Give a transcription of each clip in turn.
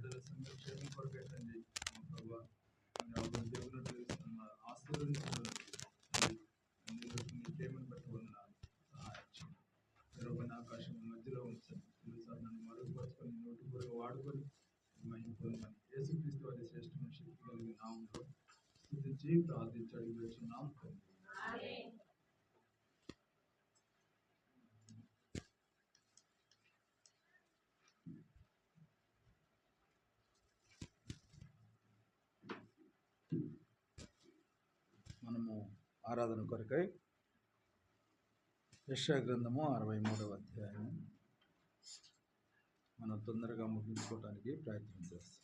బిడ్డల సంక్షేమం కొరకే తండ్రి మా ప్రభా దేవుని ఆశీర్వదించడం నీ ప్రేమను బట్టి వందనాలు. సహాయం చేయండి. తెరవైన ఆకాశం మధ్యలో ఉంచండి. నన్ను మరుగుపరుచుకొని నోటి పూర్వక వాడుకొని మహిమని యేసుక్రీస్తు వారి శ్రేష్టమైన శక్తి కలిగిన నామంలో స్తుతించి ప్రార్థించి అడిగి వచ్చున్నాం తండ్రి. మనము ఆరాధన కొరకై యెషయా గ్రంథము 63వ అధ్యాయం మనం తొందరగా ముగించుకోవడానికి ప్రయత్నం చేస్తాం.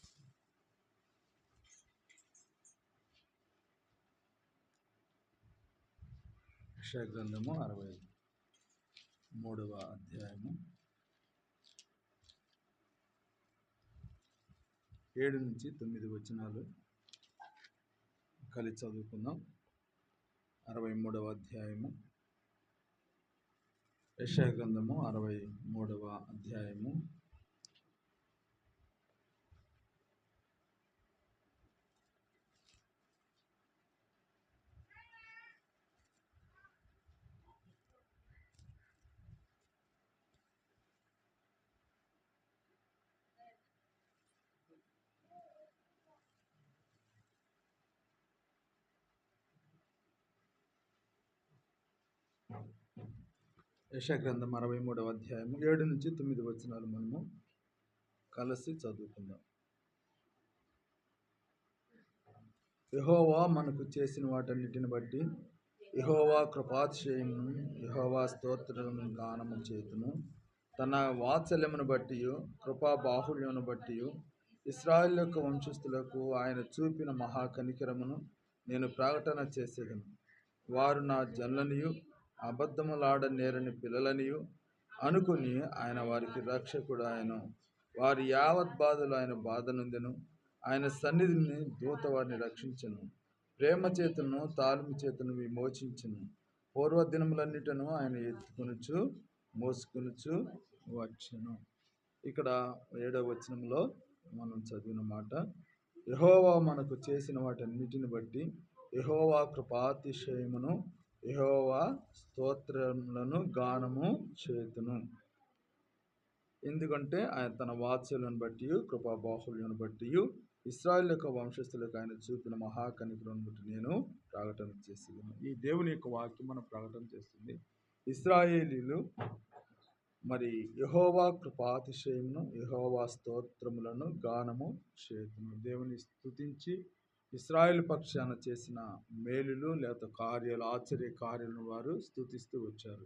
యెషయా గ్రంథము 63వ అధ్యాయము 7 నుంచి 9 వచనాలు కలిసి చదువుకుందాం. 63వ అధ్యాయము యెషయా గ్రంథము 63వ అధ్యాయము 63వ అధ్యాయము 7 నుంచి 9 వచనాలు మనము కలిసి చదువుకుందాం. యెహోవా మనకు చేసిన వాటన్నిటిని బట్టి యెహోవా కృపాతిశయమును యెహోవా స్తోత్రమును గానము చేతును. తన వాత్సల్యమును బట్టి కృపా బాహుళ్యమును బట్టి ఇశ్రాయేలు యొక్క వంశస్థులకు ఆయన చూపిన మహాకనికరమును నేను ప్రకటన చేసేదను. వారు నా జనులనియు అబద్ధములాడ నేరని పిల్లలనియు అనుకుని ఆయన వారికి రక్షకుడు ఆయన. వారి యావత్ బాధలు ఆయన బాధ నొందెను. ఆయన సన్నిధిని దూత వారిని రక్షించెను. ప్రేమ చేతును తాళము చేతును విమోచించెను. పూర్వదినములన్నిటను ఆయన ఎత్తుకొనుచు మోసుకొనుచు వచ్చెను. ఇక్కడ 7వ వచనంలో మనం చదివిన మాట, యెహోవా మనకు చేసిన వాటన్నిటిని బట్టి యెహోవా కృపాతిశయమును యెహోవా స్తోత్రములను గానము చేతును. ఎందుకంటే ఆయన తన వాత్సల్యమును బట్టి కృపా బాహుళ్యమును బట్టి ఇశ్రాయేలు యొక్క వంశస్థులకు ఆయన చూపిన మహాకనికరమును బట్టి నేను ప్రకటన చేసేదను. ఈ దేవుని యొక్క వాక్యం మనం ప్రకటన చేస్తుంది. ఇశ్రాయేలీలు మరి యెహోవా కృపాతిశయమును యెహోవా స్తోత్రములను గానము చేతును. దేవుని స్తుతించి ఇశ్రాయేలు పక్షాన చేసిన మేలులు లేదా కార్యాలు, ఆశ్చర్య కార్యాలను వారు స్తుతిస్తూ వచ్చారు.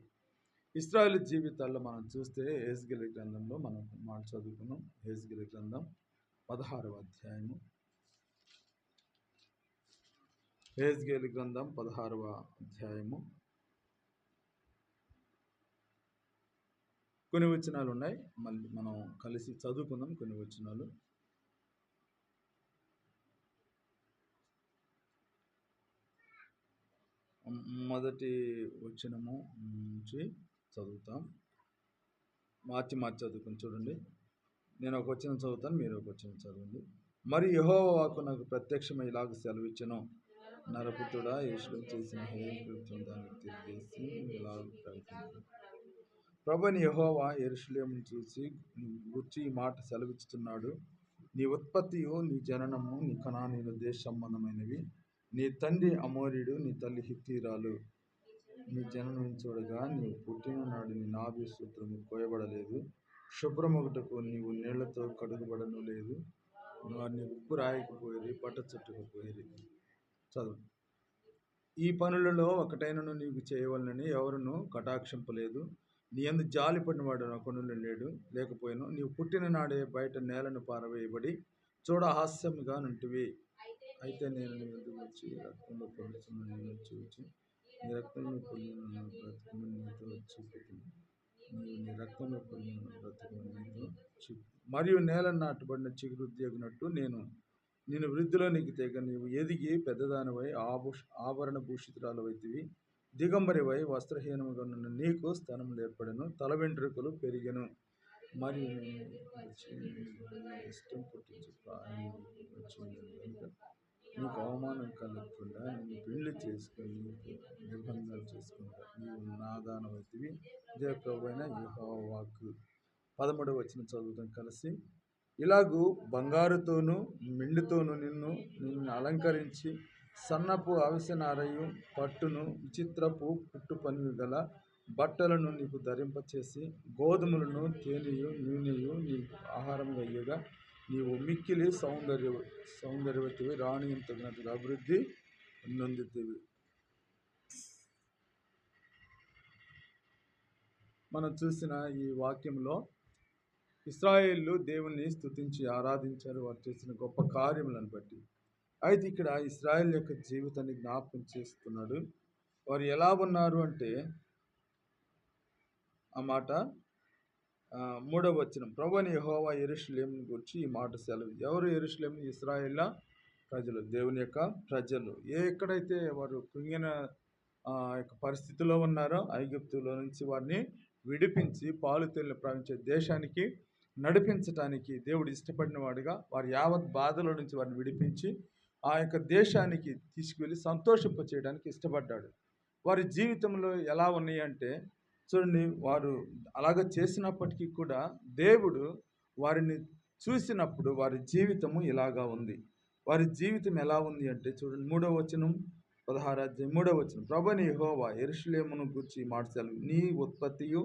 ఇశ్రాయేలు జీవితాల్లో మనం చూస్తే యెహెజ్కేలు గ్రంథంలో మనం మాట చదువుకున్నాం. యెహెజ్కేలు గ్రంథం 16వ అధ్యాయము. యెహెజ్కేలు గ్రంథం 16వ అధ్యాయము కొన్ని వచనాలు ఉన్నాయి. మళ్ళీ మనం కలిసి చదువుకుందాం కొన్ని వచనాలు. మొదటి వచనము నుంచి చదువుతాం. మార్చి చదువుకుని చూడండి. నేను ఒక వచనం చదువుతాను, మీరు ఒక వచనం చదవండి. మరి యెహోవా వాక్కు నాకు ప్రత్యక్షమై ఇలాగ సెలవిచ్చెను. నరపుత్రుడా, యెరూషలేము చేసిన హేయకృత్యం దానికి తిరిగేసి ఇలాగ ప్రకటించు. ప్రభువైన యెహోవా యెరూషలేమును గూర్చి ఈ మాట సెలవిచ్చుచున్నాడు. నీ ఉత్పత్తియు నీ జననము నీ కనానీయుల దేశ సంబంధమైనవి. నీ తండ్రి అమోరీయుడు, నీ తల్లి హిత్తీయురాలు. నీ జననం చూడగా నీవు పుట్టిన నాడు నీ నాభి సూత్రము కోయబడలేదు. శుభ్రమొగటకు నీవు నీళ్లతో కడుగబడను లేదు. వారిని ఉప్పు రాయకపోయిరి, బట్ట చుట్టకపోయిరి. చదువు. ఈ పనులలో ఒకటైనను నీకు చేయవలనని ఎవరును కటాక్షింపలేదు. నీ యందు జాలిపడిన వాడు ఒకడును లేకపోయాను. నీవు పుట్టిన నాడే బయట నేలను పారవేయబడి చూడ హాస్యముగా నుంటివి. అయితే నేను నీ వద్దకు వచ్చి రక్తంలో పొందుతున్న నేను చూచి నీ రక్తంలో పొందిన బ్రతుకును నీతో చూపుతుంది. నీవు నీ రక్తంలో పొందిన బ్రతుకును నీతో చూపు. మరియు నేల నాటబడిన చిగురుద్యోగినట్టు నేను వృద్ధిలో నీకు తెగ నీవు ఎదిగి పెద్దదానివై ఆభరణ భూషితురాలవైతివి. దిగంబరివై వస్త్రహీనముగా నున్న నీకు స్థనములు ఏర్పడెను. తల వెంట్రుకలు పెరిగెను. మరి ఇష్టం పుట్టించు ప్రాయం వచ్చింది కనుక నీకు అవమానం కలగకుండా నేను పెళ్లి చేసుకొని నీకు నిబంధనలు చేసుకుంటా నీవు నాదానవతివి ఇదే ప్రభు అయిన యెహోవా వాక్కు. 13వ వచనం చదువుతాం కలిసి. ఇలాగూ బంగారుతోనూ మెండితోనూ నిన్ను అలంకరించి సన్నపు అవిసెనారయు పట్టును విచిత్రపు పుట్టు పనివి గల బట్టలను నీకు ధరింపచేసి గోధుమలను తేనెయు నూనెయు నీకు ఆహారంగా ఇయ్యగా నీవు మిక్కిలి సౌందర్యవతివి రాణింతగినట్టుగా అభివృద్ధి నొందితివి. మనం చూసిన ఈ వాక్యంలో ఇశ్రాయేలు దేవుణ్ణి స్తుతించి ఆరాధించారు వారు చేసిన గొప్ప కార్యములను బట్టి. అయితే ఇక్కడ ఇశ్రాయేల్ యొక్క జీవితాన్ని జ్ఞాపకం చేస్తున్నాడు. వారు ఎలా ఉన్నారు అంటే ఆ మాట 3వ వచనం, ప్రభువైన యెహోవా యెరూషలేమును గురించి ఈ మాట సెలవు. ఎవరు యెరూషలేము? ఇశ్రాయేల్ ప్రజలు, దేవుని యొక్క ప్రజలు. ఎక్కడైతే వారు కృంగిన యొక్క పరిస్థితిలో ఉన్నారో ఐగుప్తులో నుంచి వారిని విడిపించి పాలు తేనెలు ప్రవహించే దేశానికి నడిపించటానికి దేవుడు ఇష్టపడిన వాడిగా వారి యావత్ బాధల నుంచి వారిని విడిపించి ఆ యొక్క దేశానికి తీసుకువెళ్ళి సంతోషింప చేయడానికి ఇష్టపడ్డాడు. వారి జీవితంలో ఎలా ఉన్నాయి అంటే చూడండి, వారు అలాగ చేసినప్పటికీ కూడా దేవుడు వారిని చూసినప్పుడు వారి జీవితము ఇలాగా ఉంది. వారి జీవితం ఎలా ఉంది అంటే చూడండి, 3వ వచనం 16వ అధ్యాయం 3వ వచనం, ప్రభువైన యెహోవా యెరూషలేమును గూర్చి ఈ మాట సెలవు. నీ ఉత్పత్తియు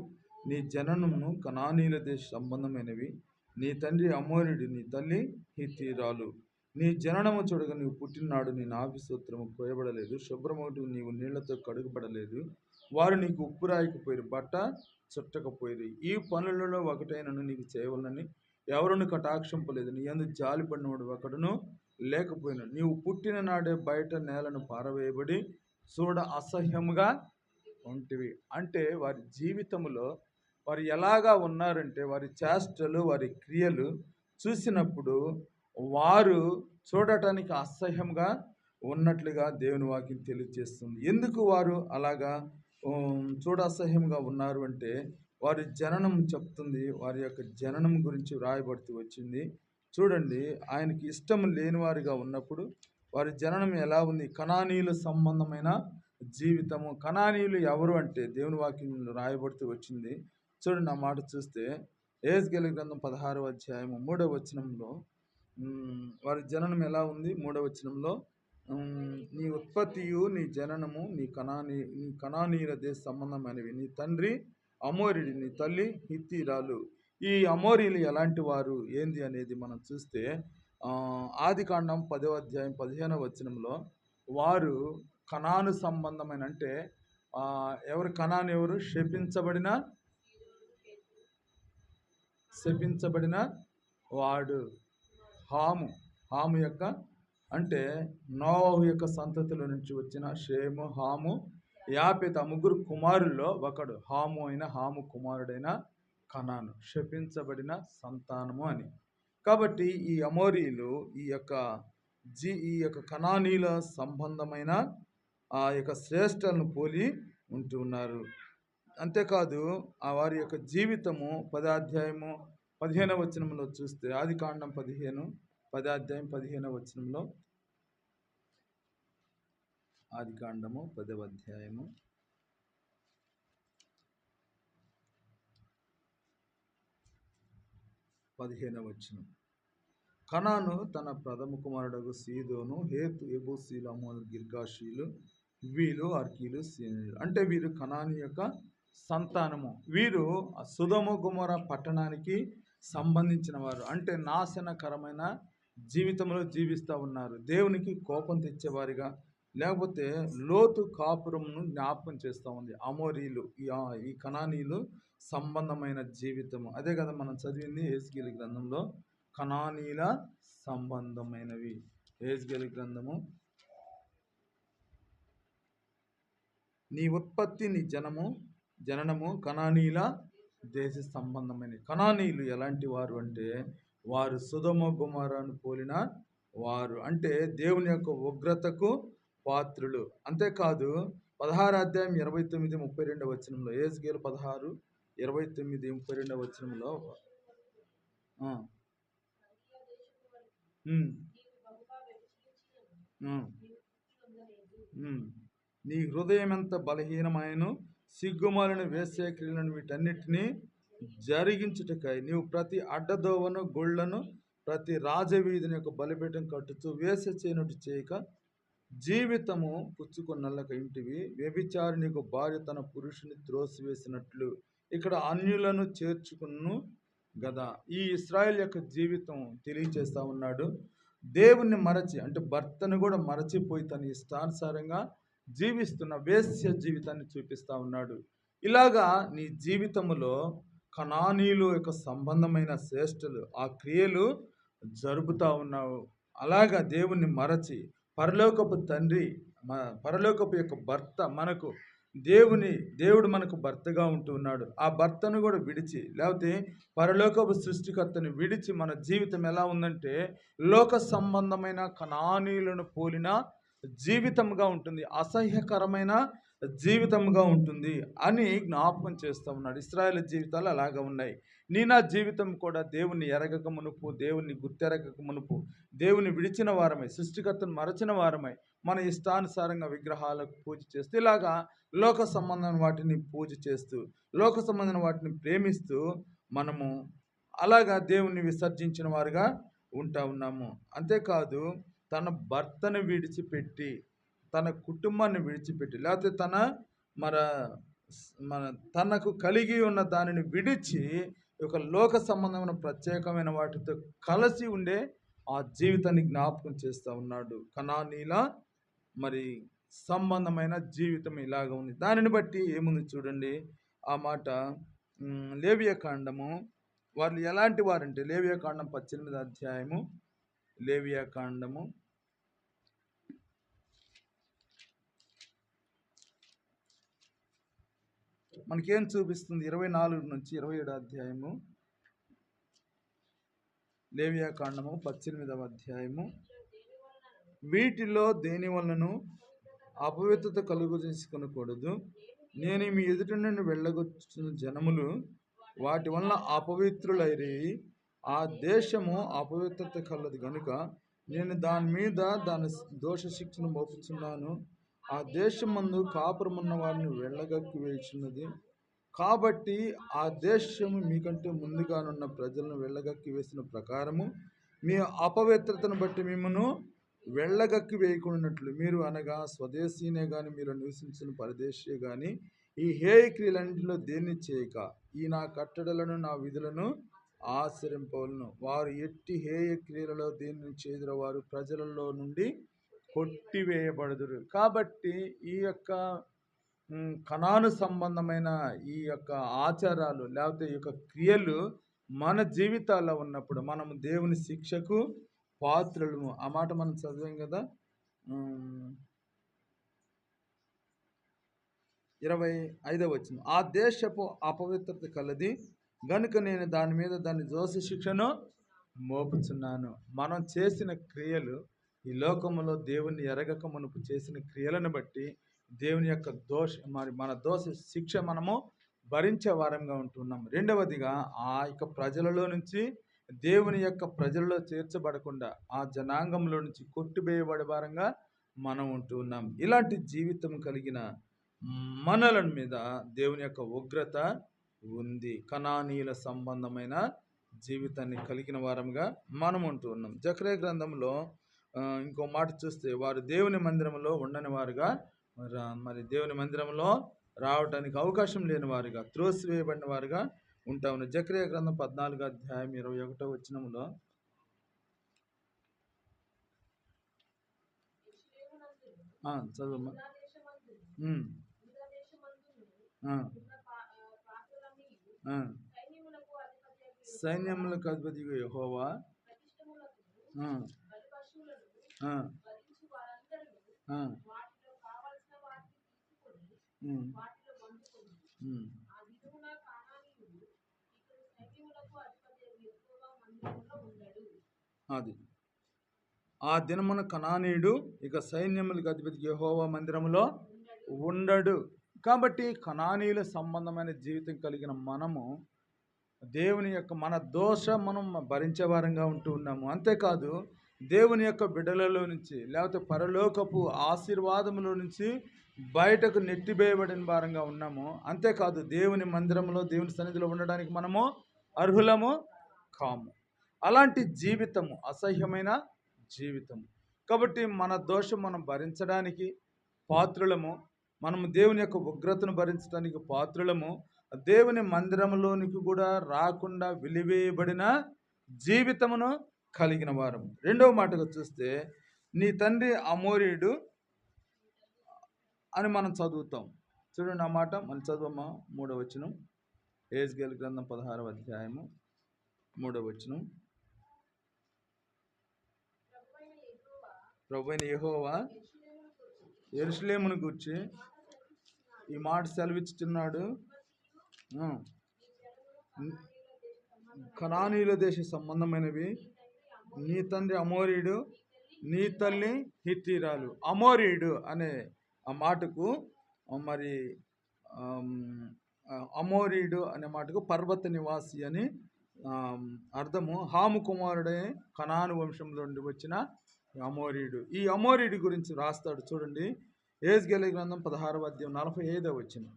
నీ జననమును కనానీయుల దేశ సంబంధమైనవి. నీ తండ్రి అమోరీయుడు, నీ తల్లి హిత్తీయురాలు. నీ జననము చూడగా నీవు పుట్టిననాడు నీ నాభిసూత్రము కోయబడలేదు, శుభ్రమౌటు నీవు నీళ్లతో కడుగబడలేదు. వారు నీకు ఉప్పు రాయకపోయిరు, బట్ట చుట్టకపోయిరు. ఈ పనులలో ఒకటైనను నీకు చేయవలనని ఎవరును కటాక్షింపలేదు. నీ యందు జాలిపడినవాడు ఒకడును లేకపోయినా. నీవు పుట్టిన నాడే బయట నేలను పారవేయబడి చూడ అసహ్యముగా ఉంటివి. అంటే వారి జీవితంలో వారు ఎలాగా ఉన్నారంటే వారి చేష్టలు వారి క్రియలు చూసినప్పుడు వారు చూడటానికి అసహ్యంగా ఉన్నట్లుగా దేవుని వాక్యం తెలియజేస్తుంది. ఎందుకు వారు అలాగా చూడ అసహ్యంగా ఉన్నారు అంటే వారి జననం చెప్తుంది. వారి యొక్క జననం గురించి వ్రాయబడుతూ వచ్చింది. చూడండి, ఆయనకి ఇష్టం లేని వారిగా ఉన్నప్పుడు వారి జననం ఎలా ఉంది? కనానీయుల సంబంధమైన జీవితము. కనానీయులు ఎవరు అంటే దేవుని వాక్యంలో రాయబడుతూ వచ్చింది. చూడండి, ఆ మాట చూస్తే యెహెజ్కేలు గ్రంథం 16వ అధ్యాయము 3వ వచనంలో వారి జననం ఎలా ఉంది? 3వ వచనంలో, నీ ఉత్పత్తియు నీ జననము నీ కనానీయుల దేశ సంబంధమైనవి. నీ తండ్రి అమోరీయుడు, నీ తల్లి హిత్తీయురాలు. ఈ అమోరీయులు ఎలాంటి వారు ఏంది అనేది మనం చూస్తే ఆదికాండం 10వ అధ్యాయం 15వ వచనంలో వారు కనాను సంబంధమైన, అంటే ఎవరు కనాను? ఎవరు? శపించబడిన వాడు హాము యొక్క, అంటే నోవహు యొక్క సంతతిలో నుంచి వచ్చిన షేము, హాము, యాపెతు ఆ ముగ్గురు కుమారుల్లో ఒకడు హాము కుమారుడైన కనాను, శపించబడిన సంతానము అని. కాబట్టి ఈ అమోరీయులు ఈ యొక్క కనానీయుల సంబంధమైన ఆ యొక్క శ్రేష్టలను పోలి ఉంటూ ఉన్నారు. అంతేకాదు ఆ వారి యొక్క జీవితము 10వ అధ్యాయము 15వ వచనంలో చూస్తే ఆదికాండం 10వ అధ్యాయం 15వ వచనంలో, ఆదికాండము 10వ అధ్యాయము 15వ వచనం, కనాను తన ప్రథమ కుమారుడు సీదోను, హేతు, ఎబూసీలు, అమోను, గిర్గాషీలు, వీలు, అర్కీలు, సీనీయులు. అంటే వీరు కనాను యొక్క సంతానము. వీరు సొదొమ గొమొర్రా పట్టణానికి సంబంధించిన వారు. అంటే నాశనకరమైన జీవితంలో జీవిస్తూ ఉన్నారు. దేవునికి కోపం తెచ్చేవారిగా, లేకపోతే లోతు కాపురంను జ్ఞాపకం చేస్తూ ఉంది అమోరీయులు, ఈ కనానీయులు సంబంధమైన జీవితము. అదే కదా మనం చదివింది యెహెజ్కేలు గ్రంథంలో, కనానీయుల సంబంధమైనవి. యెహెజ్కేలు గ్రంథము, నీ ఉత్పత్తి నీ జననము కనానీయుల దేశ సంబంధమైన. కనానీయులు ఎలాంటి వారు అంటే వారు సొదొమ గొమొర్రాను పోలిన వారు. అంటే దేవుని యొక్క ఉగ్రతకు పాత్రులు. అంతేకాదు 16వ అధ్యాయం 29, 32వ వచనంలో, యెహెజ్కేలు 16, 29, 32వ వచనంలో ఆ, ఉమ్, ఆ, నీ హృదయం ఎంత బలహీనమైన సిగ్గుమాలిన వేశ్య క్రియలను వీటన్నిటినీ జరిగించుటకై నీవు ప్రతి అడ్డదోవను గుళ్ళను ప్రతి రాజవీధిని యొక్క బలిపీఠం కట్టుతూ వేశ్య చేయనట్టు చేయక జీవితము పుచ్చుకొన్నళ్ళక ఇంటివి వ్యభిచారిణికు భార్య తన పురుషుని త్రోసివేసినట్లు ఇక్కడ అన్యులను చేర్చుకును గదా. ఈ ఇస్రాయేల్ యొక్క జీవితం తెలియచేస్తా ఉన్నాడు. దేవుణ్ణి మరచి అంటే భర్తను కూడా మరచిపోయి తన ఇష్టానుసారంగా జీవిస్తున్న వేశ్య జీవితాన్ని చూపిస్తా ఉన్నాడు. ఇలాగా నీ జీవితంలో కనానీయుల యొక్క సంబంధమైన శ్రేష్ఠులు ఆ క్రియలు జరుపుతా ఉన్నావు. అలాగా దేవుణ్ణి మరచి పరలోకపు తండ్రి పరలోకపు యొక్క భర్త మనకు దేవుడు మనకు భర్తగా ఉంటున్నాడు. ఆ భర్తను కూడా విడిచి లేకపోతే పరలోకపు సృష్టికర్తని విడిచి మన జీవితం ఎలా ఉందంటే లోక సంబంధమైన కనానీయులను పోలిన జీవితంగా ఉంటుంది, అసహ్యకరమైన జీవితంగా ఉంటుంది అని జ్ఞాపకం చేస్తూ ఉన్నాడు. ఇశ్రాయేలు జీవితాలు అలాగా ఉన్నాయి. నా జీవితం కూడా దేవుణ్ణి ఎరగక మునుపు, దేవుణ్ణి గుర్తెరగక మునుపు, దేవుని విడిచిన వారమై, సృష్టికర్తను మరచిన వారమై మన ఇష్టానుసారంగా విగ్రహాలకు పూజ చేస్తూ ఇలాగా లోక సంబంధమైన వాటిని పూజ చేస్తూ లోక సంబంధమైన వాటిని ప్రేమిస్తూ మనము అలాగా దేవుణ్ణి విసర్జించిన వారుగా ఉంటా ఉన్నాము. అంతేకాదు తన భర్తను విడిచిపెట్టి తన కుటుంబాన్ని విడిచిపెట్టి లేకపోతే మన తనకు కలిగి ఉన్న దానిని విడిచి ఒక లోక సంబంధమైన ప్రత్యేకమైన వాటితో కలిసి ఉండే ఆ జీవితాన్ని జ్ఞాపకం చేస్తూ ఉన్నాడు. కనానీల మరి సంబంధమైన జీవితం ఇలాగ ఉంది. దానిని బట్టి ఏముంది చూడండి ఆ మాట. లేవియాకాండము వాళ్ళు ఎలాంటి వారంటే లేవియాకాండం 18వ అధ్యాయము లేవియాకాండము మనకేం చూపిస్తుంది? 24 నుంచి 27 అధ్యాయము లేవియాకాండము 18వ అధ్యాయము. వీటిలో దేని వలనను అపవిత్రత కలుగు చేసుకొనకూడదు. నేను మీ ఎదుటి నుండి వెళ్ళగొచ్చిన జనములు వాటి వలన అపవిత్రులైరి ఆ దేశము అపవిత్రత కలదు గనుక నేను దాని మీద దాని దోష శిక్షను మోపుచున్నాను. ఆ దేశమందు కాపురమున్న వారిని వెళ్ళగక్కి వేయుచున్నది. కాబట్టి ఆ దేశము మీకంటే ముందుగానున్న ప్రజలను వెళ్ళగక్కి వేసిన ప్రకారము మీ అపవిత్రతను బట్టి మిమ్మను వెళ్ళగక్కి వేయకున్నట్లు మీరు అనగా స్వదేశీనే కానీ మీరు నివసించిన పరదేశీయే కానీ ఈ హేయ క్రియలన్నింటిలో దేన్ని చేయక ఈ నా కట్టడలను నా విధులను ఆచరింపవలను. వారు ఎట్టి హేయ క్రియలలో దేన్ని చేదుర వారు ప్రజలలో నుండి కొట్టివేయబడుదురు. కాబట్టి ఈ యొక్క కనాను సంబంధమైన ఈ యొక్క ఆచారాలు లేకపోతే ఈ యొక్క క్రియలు మన జీవితాల్లో ఉన్నప్పుడు మనము దేవుని శిక్షకు పాత్రలు. ఆ మాట మనం చదివాం కదా 25వ వచనం. ఆ దేశపు అపవిత్రత కలది గనుక నేను దాని మీద దాని దోష శిక్షను మోపుచున్నాను. మనం చేసిన క్రియలు ఈ లోకములో దేవుని ఎరగక మునుపు చేసిన క్రియలను బట్టి దేవుని యొక్క మన దోష శిక్ష మనము భరించే వారంగా ఉంటున్నాం. రెండవదిగా ఆ యొక్క ప్రజలలో నుంచి దేవుని యొక్క ప్రజలలో చేర్చబడకుండా ఆ జనాంగంలో నుంచి కొట్టివేయబడే వారంగా మనం ఉంటున్నాం. ఇలాంటి జీవితం కలిగిన మనల మీద దేవుని యొక్క ఉగ్రత ఉంది. కనానీయుల సంబంధమైన జీవితాన్ని కలిగిన వారంగా మనం ఉంటున్నాం. జకర్యా గ్రంథంలో ఇంకో మాట చూస్తే వారు దేవుని మందిరంలో ఉండని వారుగా మరి దేవుని మందిరంలో రావడానికి అవకాశం లేని వారుగా త్రోసివేయబడిన వారుగా ఉంటా ఉన్నారు. జకర్యా గ్రంథం 14వ అధ్యాయం 21వ వచనంలో చదువు. సైన్యములకు అధిపతి యెహోవా అది ఆ దినమున కనానీయుడు ఇక సైన్యములకు అధిపతి యెహోవా మందిరములో ఉండడు. కాబట్టి కనానీయుల సంబంధమైన జీవితం కలిగిన మనము దేవుని యొక్క మన దోషం మనం భరించే వారంగా ఉంటూ ఉన్నాము. అంతేకాదు దేవుని యొక్క బిడ్డలలో నుంచి లేకపోతే పరలోకపు ఆశీర్వాదములో నుంచి బయటకు నెట్టివేయబడిన వారంగా ఉన్నాము. అంతేకాదు దేవుని మందిరంలో దేవుని సన్నిధిలో ఉండడానికి మనము అర్హులము కాము. అలాంటి జీవితము అసహ్యమైన జీవితము. కాబట్టి మన దోషం మనం భరించడానికి పాత్రులము. మనము దేవుని యొక్క ఉగ్రతను భరించడానికి పాత్రులము. దేవుని మందిరంలోనికి కూడా రాకుండా వెలివేయబడిన జీవితమును కలిగిన వారం. రెండవ మాటగా చూస్తే నీ తండ్రి అమోరీయుడు అని మనం చదువుతాం. చూడండి ఆ మాట మళ్ళీ చదువమ్మా. 3వ వచనం, యెహెజ్కేలు గ్రంథం 16వ అధ్యాయము 3వ వచనం. ప్రభువైన యెహోవా యెరూషలేమును గూర్చి ఈ మాట సెలవిచ్చుచున్నాడు. కనానీయుల దేశ సంబంధమైనవి నీ తండ్రి అమోరీయుడు, నీ తల్లి హిత్తీరాలు. అమోరీయుడు అనే ఆ మాటకు మరి అమోరీయుడు అనే మాటకు పర్వత నివాసి అని అర్థము. హాము కుమారుడే కనాను వంశంలో నుండి వచ్చిన అమోరీయుడు. ఈ అమోరీయుడి గురించి రాస్తాడు చూడండి. యెహెజ్కేలు గ్రంథం 16వ అధ్యాయం 45వ వచనం.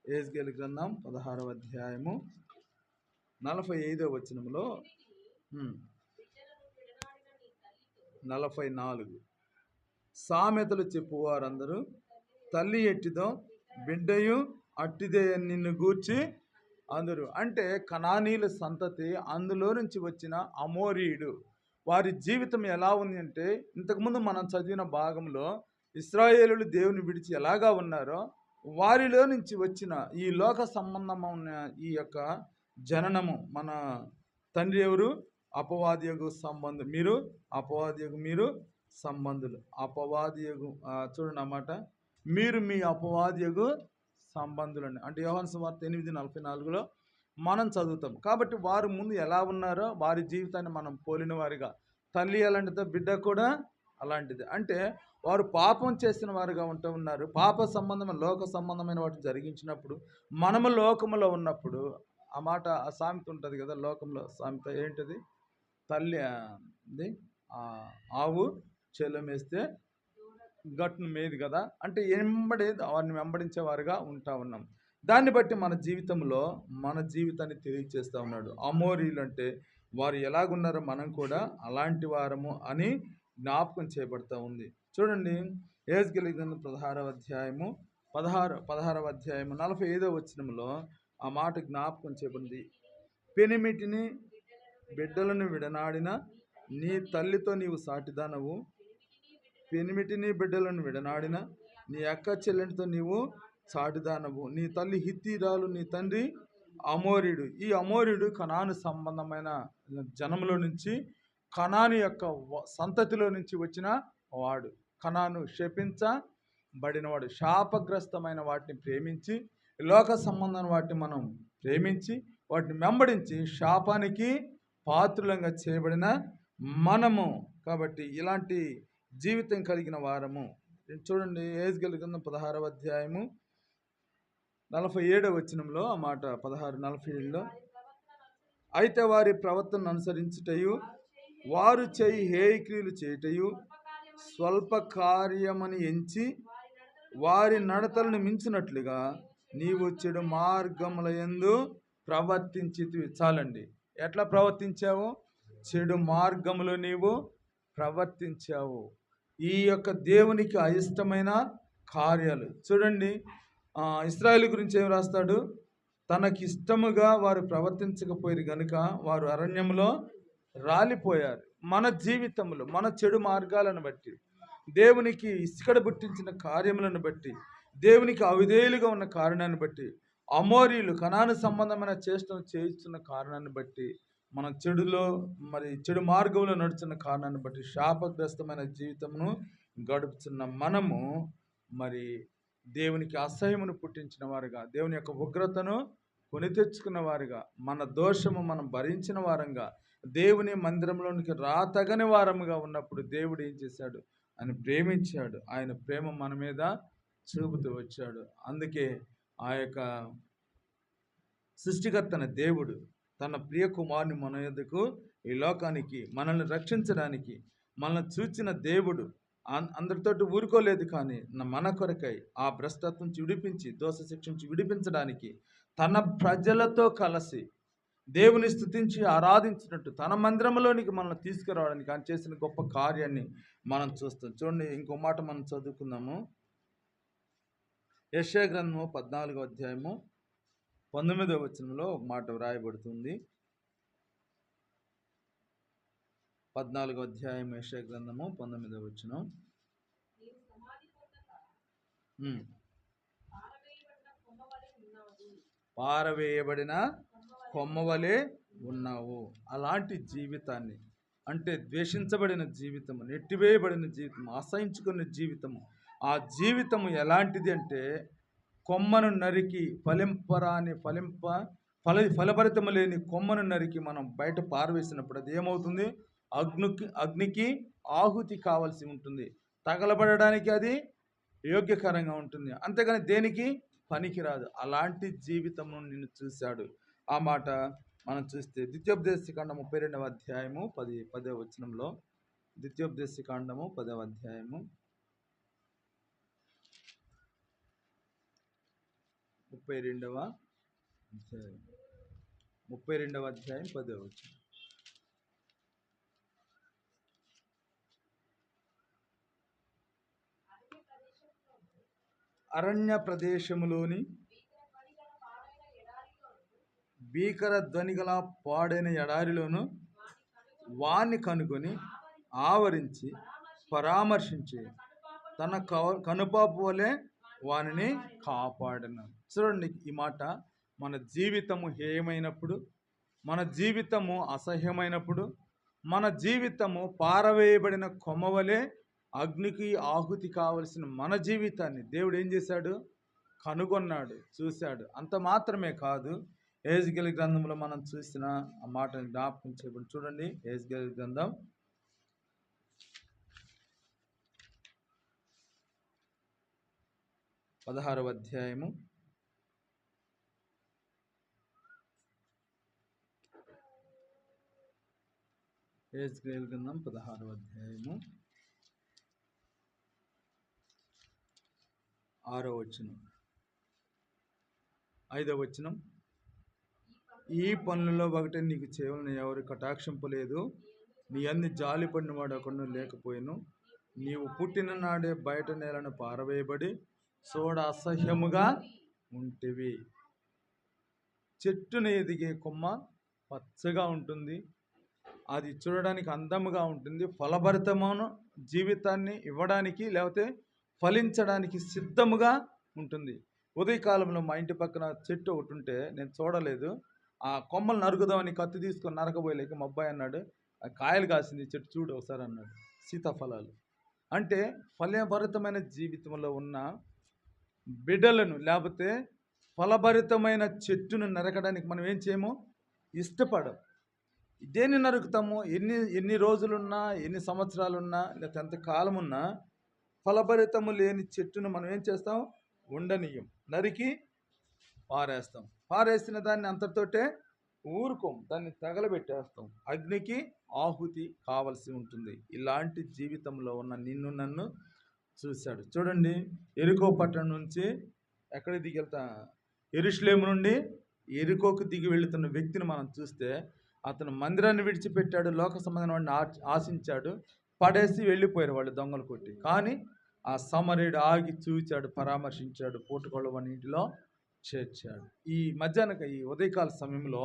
యెహెజ్కేలు గ్రంథం 16వ అధ్యాయము 45వ వచనంలో 44 సామెతలు చెప్పువారందరూ తల్లి ఎట్టిదో బిడ్డయు అట్టిదే నిన్ను గూర్చి అందరూ. అంటే కనానీయుల సంతతి, అందులో నుంచి వచ్చిన అమోరీయుడు. వారి జీవితం ఎలా ఉంది అంటే, ఇంతకుముందు మనం చదివిన భాగంలో ఇశ్రాయేలులు దేవుని విడిచి ఎలాగా ఉన్నారో వారిలో నుంచి వచ్చిన ఈ లోక సంబంధమైన ఈ యొక్క జననము. మన తండ్రి ఎవరు? అపవాదియగు సంబంధం. మీరు అపవాదియగు మీరు సంబంధులు. అపవాదియగు చూడండి అన్నమాట. మీరు మీ అపవాదియగు సంబంధులని అంటే యోహాను సువార్త 8:44లో మనం చదువుతాం. కాబట్టి వారు ముందు ఎలా ఉన్నారో వారి జీవితాన్ని మనం పోలిన వారిగా, తల్లి ఎలాంటిదో బిడ్డ కూడా అలాంటిది. అంటే వారు పాపం చేసిన వారుగా ఉంటూ ఉన్నారు. పాప సంబంధమైన లోక సంబంధమైన వాటిని జరిగించినప్పుడు మనము లోకములో ఉన్నప్పుడు ఆ మాట ఆ సామెత ఉంటుంది కదా, లోకంలో సామెత ఏంటిది? తల్లి ఆవు చెల్లమేస్తే గట్టును మేది కదా. అంటే వారిని వెంబడించేవారుగా ఉంటా ఉన్నాం. దాన్ని బట్టి మన జీవితంలో మన జీవితాన్ని తెలియజేస్తూ ఉన్నాడు. అమోరీలు అంటే వారు ఎలాగున్నారో మనం కూడా అలాంటి వారము అని జ్ఞాపకం చేయబడుతూ ఉంది. చూడండి, యెహెజ్కేలు గ్రంథం 16వ అధ్యాయము 45వ వచనంలో ఆ మాట జ్ఞాపకం చేయబడింది. పెనిమిటిని బిడ్డలను విడనాడిన నీ తల్లితో నీవు సాటిదానవు. పెనిమిటిని బిడ్డలను విడనాడిన నీ అక్క చెల్లెంటితో నీవు సాటిదానవు. నీ తల్లి హిత్తీరాలు, నీ తండ్రి అమోరీయుడు. ఈ అమోరీయుడు కనాను సంబంధమైన జనములో నుంచి, కనాను యొక్క సంతతిలో నుంచి వచ్చిన వాడు. కనాను శపించబడినవాడు. శాపగ్రస్తమైన వాటిని ప్రేమించి, లోక సంబంధమైన వాటిని మనం ప్రేమించి వాటిని వెంబడించి శాపానికి పాత్రులంగా చేయబడిన మనము. కాబట్టి ఇలాంటి జీవితం కలిగిన వారము. చూడండి, యెహెజ్కేలు గ్రంథం 16వ అధ్యాయము 47వ వచనంలో ఆ మాట. 16:47లో అయితే వారి ప్రవర్తనను అనుసరించుటయు వారు చేయి హేయక్రియలు చేయుటయు స్వల్ప కార్యమని ఎంచి వారి నడతలను మించినట్లుగా నీవు చెడు మార్గముల యందు ప్రవర్తించితివి. చాలండి. ఎట్లా ప్రవర్తించావు? చెడు మార్గములో నీవు ప్రవర్తించావు. ఈ యొక్క దేవునికి అయిష్టమైన కార్యాలు. చూడండి, ఇశ్రాయేలు గురించి ఏం రాస్తాడు? తనకి ఇష్టముగా వారు ప్రవర్తించకపోయారు గనుక వారు అరణ్యంలో రాలిపోయారు. మన జీవితంలో మన చెడు మార్గాలను బట్టి, దేవునికి ఇసుకడ పుట్టించిన కార్యములను బట్టి, దేవునికి అవిధేయులుగా ఉన్న కారణాన్ని బట్టి, అమోరీలు కనాను సంబంధమైన చేష్టను చేస్తున్న కారణాన్ని బట్టి, మన చెడు మార్గంలో నడుచున్న కారణాన్ని బట్టి శాపగ్రస్తమైన జీవితమును గడుపుతున్న మనము దేవునికి అసహ్యమును పుట్టించిన వారుగా, దేవుని యొక్క ఉగ్రతను కొని తెచ్చుకున్న వారుగా, మన దోషము మనం భరించిన వారంగా, దేవుని మందిరంలోనికి రాతగని వారముగా ఉన్నప్పుడు దేవుడు ఏం చేశాడు? ఆయన ప్రేమించాడు. ఆయన ప్రేమ మన మీద చూపుతూ వచ్చాడు. అందుకే ఆ యొక్క సృష్టికర్తన దేవుడు తన ప్రియ కుమారుని మన యొద్దకు ఈ లోకానికి మనల్ని రక్షించడానికి మనల్ని చూచిన దేవుడు అందరితోటి ఊరుకోలేదు, కానీ మన కొరకై ఆ భ్రష్టత్వం విడిపించి దోష శిక్ష నుంచి విడిపించడానికి తన ప్రజలతో కలిసి దేవుని స్తుతించి ఆరాధించినట్టు తన మందిరంలోనికి మనల్ని తీసుకురావడానికి ఆయన చేసిన గొప్ప కార్యాన్ని మనం చూస్తాం. చూడండి, ఇంకో మాట మనం చదువుకుందాము. యెషయా గ్రంథము 14వ అధ్యాయము 19వ వచనంలో ఒక మాట వ్రాయబడుతుంది. 14వ అధ్యాయం యెషయా గ్రంథము 19వ వచనం. పారవేయబడిన కొమ్మవలే ఉన్నావు. అలాంటి జీవితాన్ని, అంటే ద్వేషించబడిన జీవితము, నెట్టివేయబడిన జీవితం, అసహించుకున్న జీవితము, ఆ జీవితము ఎలాంటిది అంటే కొమ్మను నరికి ఫలభరితము లేని కొమ్మను నరికి మనం బయట పారవేసినప్పుడు అది ఏమవుతుంది? అగ్నికి ఆహుతి కావాల్సి ఉంటుంది, తగలబడడానికి అది యోగ్యకరంగా ఉంటుంది, అంతేగాని దేనికి పనికిరాదు. అలాంటి జీవితము నిన్ను చూశాడు. ఆ మాట మనం చూస్తే ద్వితీయోపదేశకాండము 32వ అధ్యాయము 10వ వచనంలో, ద్వితీయోపదేశకాండము 10వ అధ్యాయము 32వ అధ్యాయం 10వ వచనం. అరణ్య ప్రదేశములోని భీకర ధ్వనిగల పాడైన ఎడారిలోను వాణ్ణి కనుగొని ఆవరించి పరామర్శించి తన కనుపాపు వలె వానిని కాపాడను. చూడండి, ఈ మాట మన జీవితము హేయమైనప్పుడు, మన జీవితము అసహ్యమైనప్పుడు, మన జీవితము పారవేయబడిన కొమ్మవలే అగ్నికి ఆహుతి కావలసిన మన జీవితాన్ని దేవుడు ఏం చేశాడు? కనుగొన్నాడు, చూశాడు. అంత మాత్రమే కాదు, యెహెజ్కేలు గ్రంథంలో మనం చూసిన ఆ మాటను జ్ఞాపకం చేయబడి చూడండి. యెహెజ్కేలు గ్రంథం 16వ అధ్యాయము 16వ అధ్యాయము 6వ వచనం, 5వ వచనం. ఈ పనులలో ఒకటి నీకు చేయవలన ఎవరు కటాక్షింపలేదు, నీ అన్ని జాలిపడిన వాడు ఒకడు లేకపోయాను. నీవు పుట్టిన నాడే బయట నేలను పారవేయబడి చూడ అసహ్యముగా ఉంటివి. చెట్టును ఎదిగే కొమ్మ పచ్చగా ఉంటుంది, అది చూడడానికి అందముగా ఉంటుంది, ఫలభరితమైన జీవితాన్ని ఇవ్వడానికి లేకపోతే ఫలించడానికి సిద్ధముగా ఉంటుంది. ఉదయకాలంలో మా ఇంటి పక్కన చెట్టు ఒకటి ఉంటే నేను చూడలేదు, ఆ కొమ్మలు నరుకుదామని కత్తి తీసుకొని నరకబోయలేక మా అబ్బాయి అన్నాడు, ఆ కాయలు కాసింది చెట్టు చూడు ఒకసారి అన్నాడు. సీతాఫలాలు అంటే ఫలభరితమైన జీవితంలో ఉన్న బిడ్డలను లేకపోతే ఫలభరితమైన చెట్టును నరకడానికి మనం ఏం చేయము? ఇష్టపడం. దేన్ని నరుకుతాము? ఎన్ని రోజులున్నా, ఎన్ని సంవత్సరాలున్నా, లేకపోతే ఎంతకాలం ఉన్నా ఫలభరితము లేని చెట్టును మనం ఏం చేస్తాం? ఉండనీయం, నరికి పారేస్తాం. పారేసిన దాన్ని అంతటితోటే ఊరుకోం, దాన్ని తగలబెట్టేస్తాం, అగ్నికి ఆహుతి కావలసి ఉంటుంది. ఇలాంటి జీవితంలో ఉన్న నిన్ను నన్ను చూశాడు. చూడండి, ఎరికో పట్టణం నుంచి ఎక్కడికి దిగి వెళ్తా, యెరూషలేము నుండి ఎరికోకు దిగి వెళుతున్న వ్యక్తిని మనం చూస్తే అతను మందిరాన్ని విడిచిపెట్టాడు, లోక సంబంధమైన వాడిని ఆశించాడు, పడేసి వెళ్ళిపోయారు వాళ్ళు దొంగలు కొట్టి. కానీ ఆ సమరీయుడు ఆగి చూచాడు, పరామర్శించాడు, పూటకొళ్ళవని ఇంటిలో చేర్చాడు. ఈ ఉదయకాల సమయంలో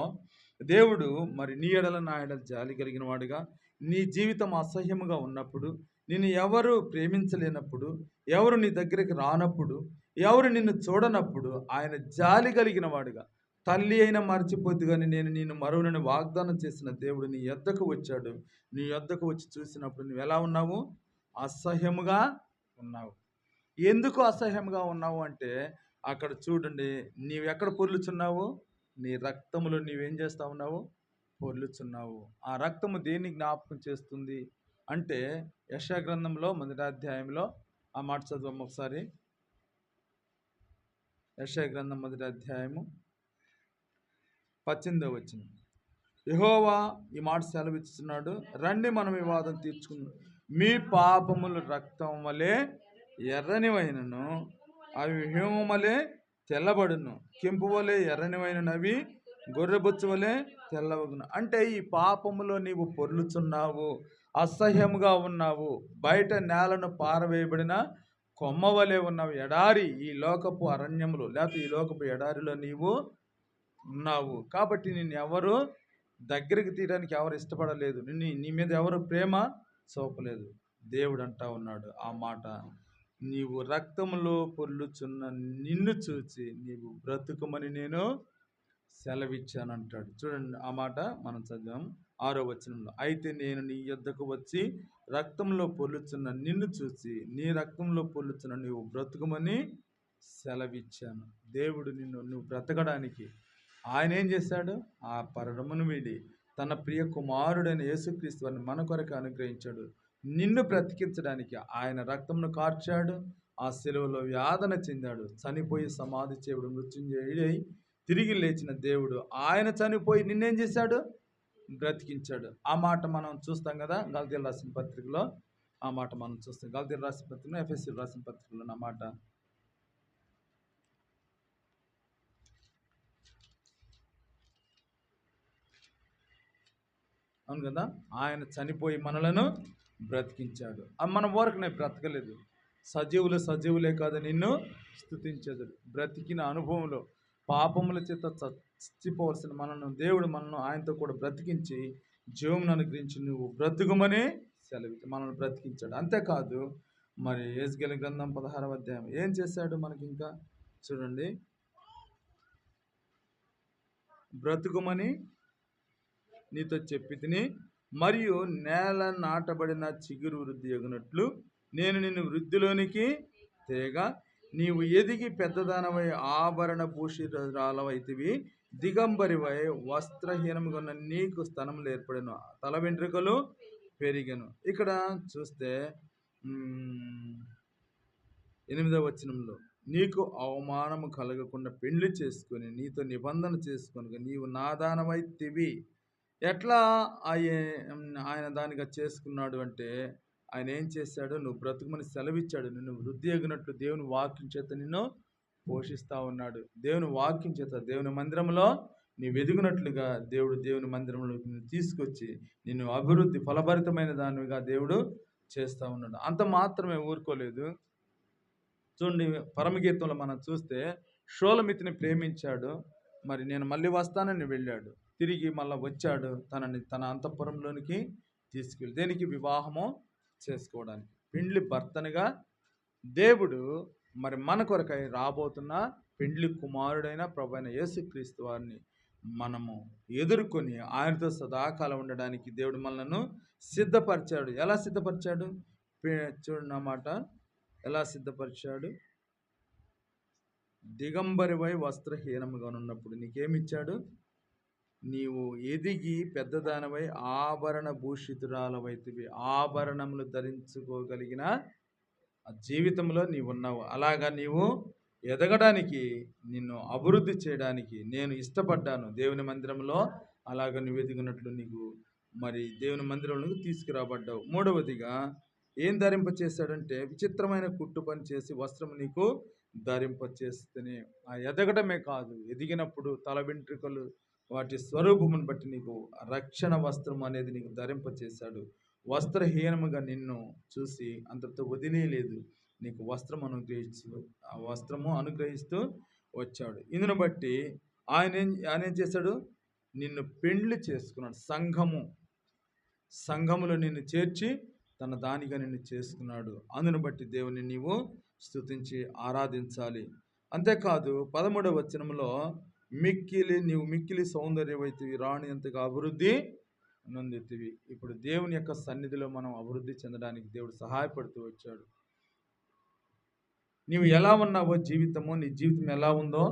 దేవుడు మరి నీ ఎడల నా ఎడల జాలి కలిగిన వాడుగా, నీ జీవితం అసహ్యముగా ఉన్నప్పుడు, నిన్ను ఎవరు ప్రేమించలేనప్పుడు, ఎవరు నీ దగ్గరికి రానప్పుడు, ఎవరు నిన్ను చూడనప్పుడు ఆయన జాలి కలిగిన వాడుగా, తల్లి అయినా మర్చిపోద్దు కానీ నేను మరువనని వాగ్దానం చేసిన దేవుడు నీ యొద్దకు వచ్చాడు. నీ యొద్దకు వచ్చి చూసినప్పుడు నువ్వు ఎలా ఉన్నావు? అసహ్యముగా ఉన్నావు. ఎందుకు అసహ్యంగా ఉన్నావు అంటే అక్కడ చూడండి, నీవు ఎక్కడ పొర్లుచున్నావు? నీ రక్తములో నీవేం చేస్తా ఉన్నావు? పొర్లుచున్నావు. ఆ రక్తము దేన్ని జ్ఞాపకం చేస్తుంది అంటే యెషయా గ్రంథంలో 1వ అధ్యాయంలో ఆ మాట చదువు ఒకసారి. యెషయా గ్రంథం 1వ అధ్యాయము 18వ వచనం. యెహోవా ఈ మాట సెలవిస్తున్నాడు, రండి మనం వివాదం తీర్చుకుందాం. మీ పాపములు రక్తం వలె ఎర్రనివైనను అవి హిమము వలె తెల్లబడును, కెంపు వలె ఎర్రనివైనవి గొర్రెబొచ్చు వలె తెల్లవగును. అంటే ఈ పాపములో నీవు పొర్లుచున్నావు, అసహ్యముగా ఉన్నావు, బయట నేలను పారవేయబడిన కొమ్మ వలె ఉన్నావు. ఎడారి, ఈ లోకపు అరణ్యములు లేకపోతే ఈ లోకపు ఎడారిలో నీవు ఉన్నావు. కాబట్టి నిన్ను ఎవరు దగ్గరికి తీయడానికి ఎవరు ఇష్టపడలేదు, నీ మీద ఎవరు ప్రేమ చూపలేదు. దేవుడు అంటా ఉన్నాడు ఆ మాట, నీవు రక్తములో పొర్లుచున్న నిన్ను చూచి నీవు బ్రతుకుమని నేను సెలవిచ్చాను అంటాడు. చూడండి ఆ మాట మనం చదివాం 6వ వచనంలో. అయితే నేను నీ యొద్దకు వచ్చి రక్తంలో పొర్లుచున్న నిన్ను చూసి నీ రక్తంలో పొర్లుచున్న నీవు బ్రతుకుమని సెలవిచ్చాను. దేవుడు నువ్వు బ్రతకడానికి ఆయన ఏం చేశాడు? ఆ పరమును వీడి తన ప్రియ కుమారుడైన యేసుక్రీస్తు వారిని మన కొరకు అనుగ్రహించాడు. నిన్ను బ్రతికించడానికి ఆయన రక్తమును కార్చాడు, ఆ శిలువలో యాతన చెందాడు, చనిపోయి సమాధి చేయడు, మృత్యుంజయుడై తిరిగి లేచిన దేవుడు ఆయన చనిపోయి నిన్నేం చేశాడు? బ్రతికించాడు. ఆ మాట మనం చూస్తాం కదా గలతీయులకు రాసిన పత్రికలో. ఆ మాట మనం చూస్తాం గలతీయులకు రాసిన పత్రికలో, ఎఫెసీయులకు రాసిన పత్రికలో ఆ మాట. అవును కదా, ఆయన చనిపోయి మనలను బ్రతికించాడు. మన ఊరకునే బ్రతకలేదు, సజీవులే కాదు నిన్ను స్తుతించేది. బ్రతికిన అనుభవంలో పాపముల చేత చచ్చిపోవలసిన దేవుడు మనను ఆయనతో కూడా బ్రతికించి జీవమును అనుగ్రహించి నువ్వు బ్రతుకుమని సెలవిచ్చి మనల్ని బ్రతికించాడు. అంతేకాదు మరి యెహెజ్కేలు గ్రంథం 16వ అధ్యాయం ఏం చేశాడు మనకి ఇంకా చూడండి. బ్రతుకుమని నీతో చెప్పి తిని మరియు నేల నాటబడిన చిగురు వృద్ధి ఎగునట్లు నేను నిన్ను వృద్ధిలోనికి తేగా నీవు ఎదిగి పెద్దదానవై ఆభరణ భూషితురాలవైతివి, దిగంబరివై వస్త్రహీనముగా ఉన్న నీకు స్తనములు ఏర్పడను, తల వెంట్రుకలు పెరిగను. ఇక్కడ చూస్తే 8వ వచనంలో నీకు అవమానము కలగకుండా పెళ్లి చేసుకొని నీతో నిబంధన చేసుకొని నీవు నాదానమైతివి. ఎట్లా ఆయన దానిగా చేసుకున్నాడు అంటే ఆయన ఏం చేశాడు? నువ్వు బ్రతుకుమని సెలవిచ్చాడు. నిన్ను వృద్ధి ఎగినట్లు దేవుని వాక్యం చేత నిన్ను పోషిస్తూ ఉన్నాడు. దేవుని వాక్యం చేత దేవుని మందిరంలో నీవు ఎదుగునట్లుగా దేవుని మందిరంలో నిన్ను తీసుకొచ్చి నిన్ను అభివృద్ధి ఫలభరితమైన దానిగా దేవుడు చేస్తూ ఉన్నాడు. అంత మాత్రమే ఊరుకోలేదు. చూడండి పరమగీతంలో మనం చూస్తే షోలమితిని ప్రేమించాడు, మరి నేను మళ్ళీ వస్తానని వెళ్ళాడు, తిరిగి మళ్ళీ వచ్చాడు, తన అంతఃపురంలోనికి తీసుకెళ్ళి దేనికి? వివాహము చేసుకోవడానికి, పెండ్లి భర్తనిగా దేవుడు మరి మన కొరకై రాబోతున్న పెండ్లి కుమారుడైన ప్రభువైన యేసుక్రీస్తు వారిని మనము ఎదుర్కొని ఆయనతో సదాకాలం ఉండడానికి దేవుడు మనలను సిద్ధపరిచాడు. ఎలా సిద్ధపరిచాడు? చూడండి అన్నమాట, ఎలా సిద్ధపరిచాడు? దిగంబరివై వస్త్రహీనముగా ఉన్నప్పుడు నీకేమిచ్చాడు? నీవు ఎదిగి పెద్దదానవై ఆభరణ భూషితురాలవైతివి, ఆభరణములు ధరించుకోగలిగిన జీవితంలో నీవు ఉన్నావు. అలాగా నీవు ఎదగడానికి, నిన్ను అభివృద్ధి చేయడానికి నేను ఇష్టపడ్డాను దేవుని మందిరంలో. అలాగ నువ్వు ఎదిగినట్లు నీకు మరి దేవుని మందిరంలోకి తీసుకురాబడ్డావు. 3వదిగా ఏం ధరింపచేశాడంటే విచిత్రమైన కుట్టు పని చేసి వస్త్రం నీకు ధరింపచేస్తేనే ఆ ఎదగడమే కాదు, ఎదిగినప్పుడు తల వెంట్రుకలు వాటి స్వరూపమును బట్టి నీకు రక్షణ వస్త్రం అనేది నీకు ధరింపచేశాడు. వస్త్రహీనముగా నిన్ను చూసి అంతటితో వదిలేయలేదు, నీకు ఆ వస్త్రము అనుగ్రహిస్తూ వచ్చాడు. ఇందును బట్టి ఆయన ఏం చేశాడు? నిన్ను పెండ్లి చేసుకున్నాడు. సంఘములో నిన్ను చేర్చి తన దానిగా నిన్ను చేసుకున్నాడు. అందును బట్టి దేవుని నీవు స్తుతించి ఆరాధించాలి. అంతేకాదు 13వ వచనంలో నీవు మిక్కిలి సౌందర్యవైతివి, రాణి అంతగా అభివృద్ధి నొందితివి. ఇప్పుడు దేవుని యొక్క సన్నిధిలో మనం అభివృద్ధి చెందడానికి దేవుడు సహాయపడుతూ వచ్చాడు. నీవు ఎలా ఉన్నావో నీ జీవితం ఎలా ఉందో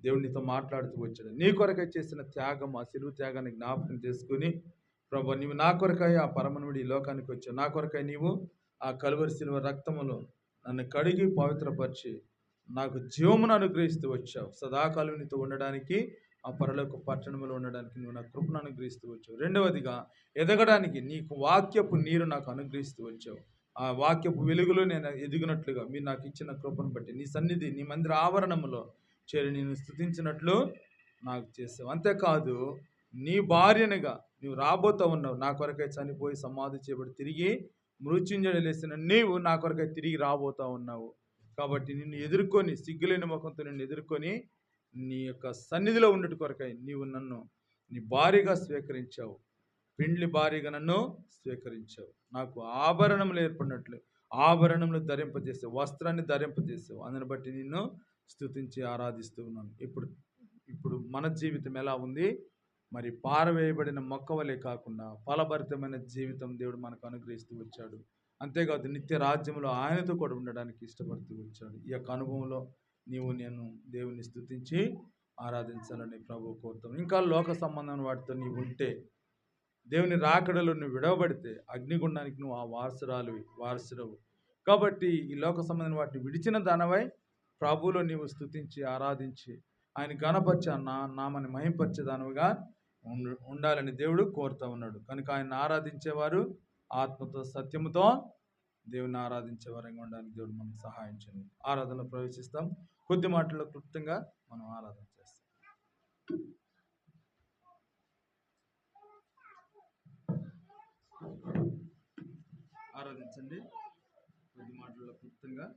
దేవుడు నీతో మాట్లాడుతూ వచ్చాడు. నీ కొరకై చేసిన త్యాగం, ఆ సిలువ త్యాగాన్ని జ్ఞాపకం చేసుకుని, ప్రభు నీవు నా కొరకై ఆ పరమనుడి ఈ లోకానికి వచ్చావు, నా కొరకై నీవు ఆ కలువరి సిలువ రక్తములో నన్ను కడిగి పవిత్రపరిచి నాకు జీవమును అనుగ్రహిస్తూ వచ్చావు, సదాకాలం నీతో ఉండడానికి ఆ పరలోక పట్టణంలో ఉండడానికి నువ్వు నాకు కృపను అనుగ్రహిస్తూ వచ్చావు. రెండవదిగా ఎదగడానికి నీకు వాక్యపు నీరు నాకు అనుగ్రహిస్తూ వచ్చావు. ఆ వాక్యపు వెలుగులో నేను ఎదిగినట్లుగా మీరు నాకు ఇచ్చిన కృపను బట్టి నీ సన్నిధి నీ మందిర ఆవరణములో చేరి నేను స్తుతించినట్లు నాకు చేసావు. అంతేకాదు నీ భార్యనిగా నువ్వు రాబోతూ ఉన్నావు. నా కొరకై చనిపోయి సమాధి చేయబడి తిరిగి మృత్యుంజయుడు లేసిన నీవు నా కొరకై తిరిగి రాబోతూ ఉన్నావు. కాబట్టి నిన్ను ఎదుర్కొని సిగ్గులేని ముఖంతో నిన్ను ఎదుర్కొని నీ యొక్క సన్నిధిలో ఉండేటి కొరకై నీవు నన్ను నీ భార్యగా స్వీకరించావు. పెండ్లి భార్యగా నన్ను స్వీకరించావు. నాకు ఆభరణములు ఏర్పడినట్లు ఆభరణములు ధరింపజేసావు, వస్త్రాన్ని ధరింపజేసావు. అందుని బట్టి నిన్ను స్తుతించి ఆరాధిస్తూ ఉన్నాను. ఇప్పుడు ఇప్పుడు మన జీవితం ఎలా ఉంది? మరి పారవేయబడిన మొక్క వలె కాకుండా ఫలభరితమైన జీవితం దేవుడు మనకు అనుగ్రహిస్తూ వచ్చాడు. అంతేకాదు నిత్య రాజ్యంలో ఆయనతో కూడా ఉండడానికి ఇష్టపడుతూ వచ్చాడు. ఈ యొక్క అనుభవంలో నేను దేవుని స్తుతించి ఆరాధించాలని ప్రభు కోరుతాం. ఇంకా లోక సంబంధమైన వాటితో నీవు ఉంటే, దేవుని రాకడలో నువ్వు విడవబడితే అగ్నిగుండానికి నువ్వు ఆ వారసురవు. కాబట్టి ఈ లోక సంబంధమైన వాటిని విడిచిన దానవై ప్రభువులో నీవు స్తుతించి ఆరాధించి ఆయన గణపరిచే నామని మహింపరిచే దానవుగా ఉండాలని దేవుడు కోరుతూ ఉన్నాడు. కనుక ఆయన ఆరాధించేవారు ఆత్మతో సత్యముతో దేవుని ఆరాధించే వారంగా ఉండడానికి దేవుడు మనకు సహాయం చేయండి. ఆరాధనలో ప్రవేశిస్తాం. కొద్ది మాటల్లో క్లుప్తంగా మనం ఆరాధన చేస్తాం. ఆరాధించండి. కొద్ది మాటల్లో క్లుప్తంగా